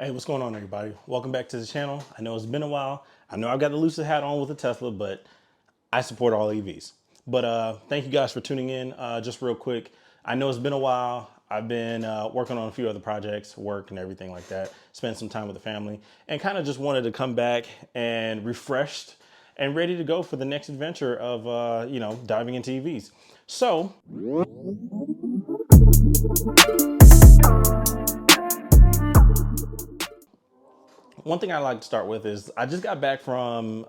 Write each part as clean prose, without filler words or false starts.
Hey, what's going on, everybody? Welcome back to the channel. I know it's been a while. I know I've got the lucid hat on with the Tesla, but I support all EVs. But thank you guys for tuning in. Just real quick, I know it's been a while. I've been working on a few other projects, work and everything like that. Spent some time with the family and kind of just wanted to come back and refreshed and ready to go for the next adventure of, diving into EVs. So one thing I like to start with is I just got back from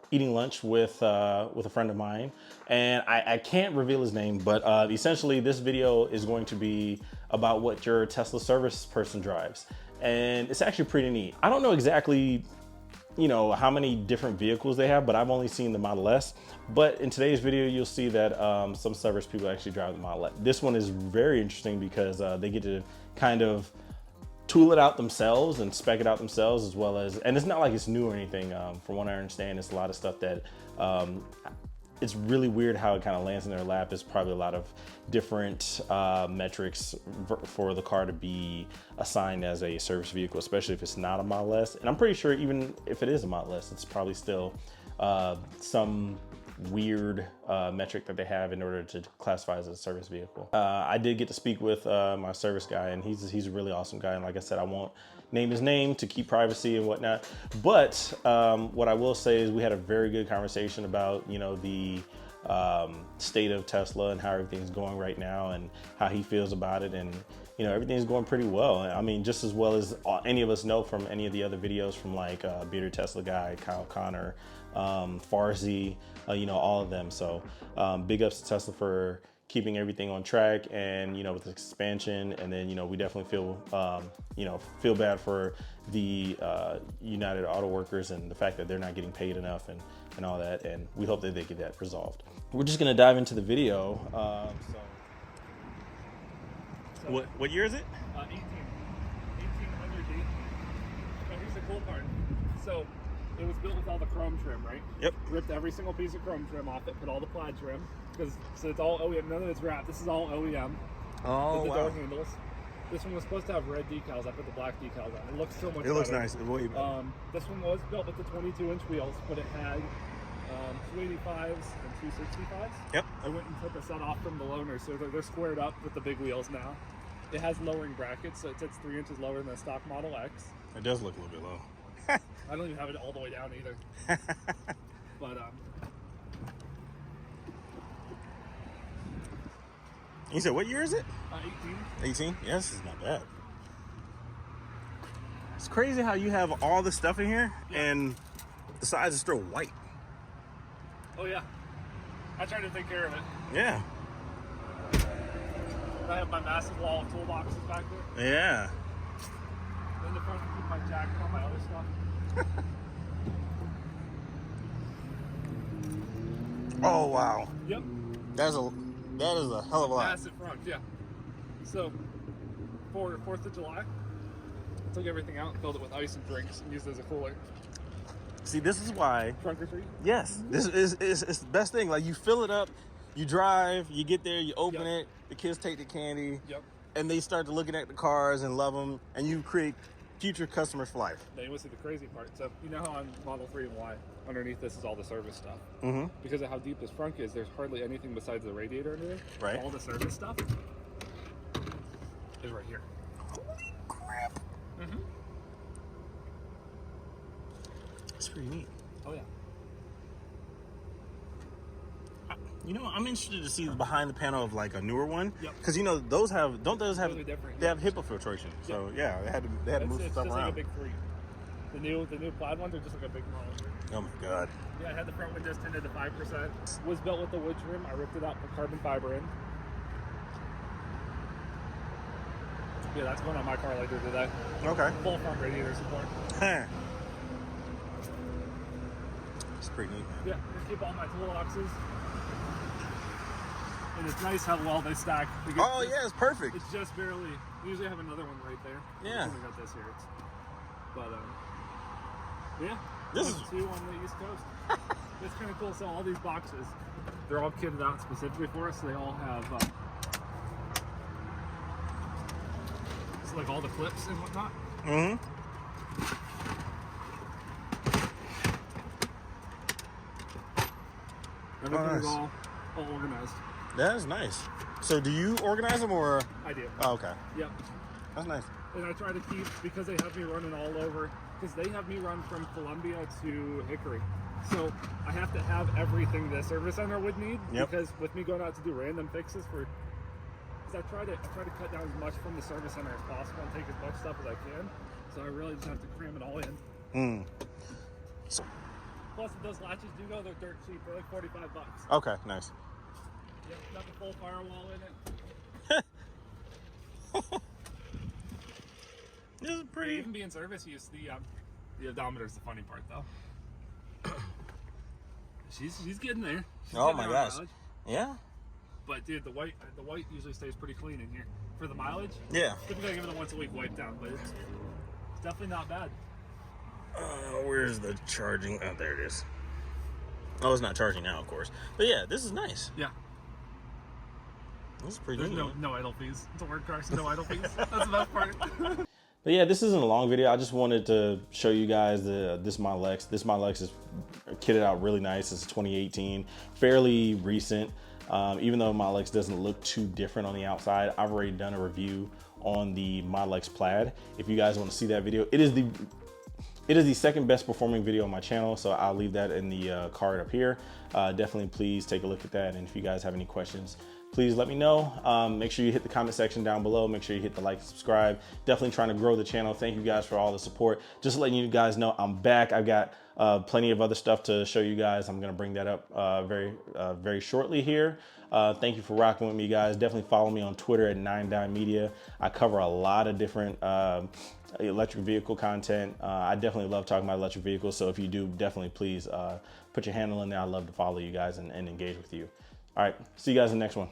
eating lunch with a friend of mine, and I can't reveal his name, but essentially this video is going to be about what your Tesla service person drives, and it's actually pretty neat. I don't know exactly how many different vehicles they have, but I've only seen the Model S. But in today's video, you'll see that some service people actually drive the Model S. This one is very interesting because they get to kind of tool it out themselves and spec it out themselves, as well as, and it's not like it's new or anything. From what I understand, it's a lot of stuff that it's really weird how it kind of lands in their lap. It's probably a lot of different metrics for the car to be assigned as a service vehicle, especially if it's not a Model S. And I'm pretty sure even if it is a Model S, it's probably still some weird metric that they have in order to classify as a service vehicle. I did get to speak with my service guy, and he's a really awesome guy. And like I said, I won't name his name to keep privacy and whatnot. But what I will say is we had a very good conversation about the state of Tesla and how everything's going right now and how he feels about it. And everything's going pretty well. I mean, just as well as any of us know from any of the other videos from like Bearded Tesla Guy, Kyle Connor, Farzi, all of them. So big ups to Tesla for keeping everything on track and, with the expansion. And then, we definitely feel bad for the United Auto Workers and the fact that they're not getting paid enough and all that. And we hope that they get that resolved. We're just going to dive into the video. What year is it? 1800D. Now here's the cool part. So it was built with all the chrome trim, right? Yep. Ripped every single piece of chrome trim off it, put all the plaid trim, so it's all OEM. None of it's wrapped. This is all OEM. Oh, with the wow. door handles. This one was supposed to have red decals. I put the black decals on. It looks so much better. It looks nice. Way better. This one was built with the 22-inch wheels, but it had 285s and 265s. Yep. I went and took a set off from the loaner, so they're squared up with the big wheels now. It has lowering brackets, so it sits 3 inches lower than the stock Model X. It does look a little bit low. I don't even have it all the way down either. But You said what year is it? 18. 18? Yes, this is not bad. It's crazy how you have all this stuff in here, and the sides are still white. Oh yeah, I tried to take care of it. Yeah. I have my massive wall of toolboxes back there. Yeah. Then the front can keep my jack and all my other stuff. Oh wow. Yep. That is a hell of a lot. Massive front, yeah. So for 4th of July, took everything out, filled it with ice and drinks, and used it as a cooler. See, this is why. Trunk or treat? Yes. This is it's the best thing. Like, you fill it up, you drive, you get there, you open it, the kids take the candy, and they start to looking at the cars and love them, and you create future customers for life. Now you want to see the crazy part. So you know how on Model 3 and Y, underneath this is all the service stuff. Mm-hmm. Because of how deep this front is, there's hardly anything besides the radiator under there. Right. All the service stuff is right here. Holy crap. Mm-hmm. That's pretty neat. Oh yeah. I'm interested to see behind the panel of like a newer one, because those those have totally different. They have HIPAA filtration, so yeah, they had to move It's stuff just around. like a big 3. The new plaid ones are just like a big Model 3. Oh my god. Yeah, I had the front windows tinted to 5%. Was built with the wood trim. I ripped it out, put carbon fiber in. Yeah, that's going on my car later today. Okay. Full front radiator support. It's pretty neat, man. Yeah, just keep all my tool boxes. And it's nice how well they stack. Oh yeah, it's perfect. It's just barely. Usually I have another one right there. Yeah. I got this here. But yeah. This is 2 on the East Coast. It's kind of cool. So all these boxes, they're all kitted out specifically for us. They all have so like all the clips and whatnot. Mm-hmm. Everything's nice. all organized. That is nice. So do you organize them or? I do. Oh, okay. Yep. That's nice. And I try to keep, because they have me running all over, because they have me run from Columbia to Hickory. So I have to have everything the service center would need. Yep. Because with me going out to do random fixes because I try to cut down as much from the service center as possible and take as much stuff as I can. So I really just have to cram it all in. Plus, if those latches do go, they're dirt cheap. They're like $45. Okay, nice. Yep, got the full firewall in it. This is pretty. Even being service use, the odometer is the funny part, though. She's getting there. She's Oh getting my there on gosh. mileage. Yeah. But dude, the white usually stays pretty clean in here for the mileage. Yeah. Typically, I give it a once a week wipe down, but it's definitely not bad. Where's the charging? Oh, there it is. Oh, it's not charging now, of course. But yeah, this is nice. Yeah. This is pretty There's good. no idle fees. It's a word car, so no idle fees. That's the best part. But yeah, this isn't a long video. I just wanted to show you guys this Model X. This Model X is kitted out really nice. It's 2018, fairly recent. Even though Model X doesn't look too different on the outside, I've already done a review on the Model X Plaid. If you guys want to see that video, it is the second best performing video on my channel, so I'll leave that in the card up here. Definitely please take a look at that, and if you guys have any questions, please let me know. Make sure you hit the comment section down below. Make sure you hit the like and subscribe. Definitely trying to grow the channel. Thank you guys for all the support. Just letting you guys know I'm back. I've got plenty of other stuff to show you guys. I'm gonna bring that up very shortly here. Thank you for rocking with me, guys. Definitely follow me on Twitter at 9Dime Media. I cover a lot of different electric vehicle content. I definitely love talking about electric vehicles. So if you do, definitely please put your handle in there. I'd love to follow you guys and engage with you. All right, see you guys in the next one.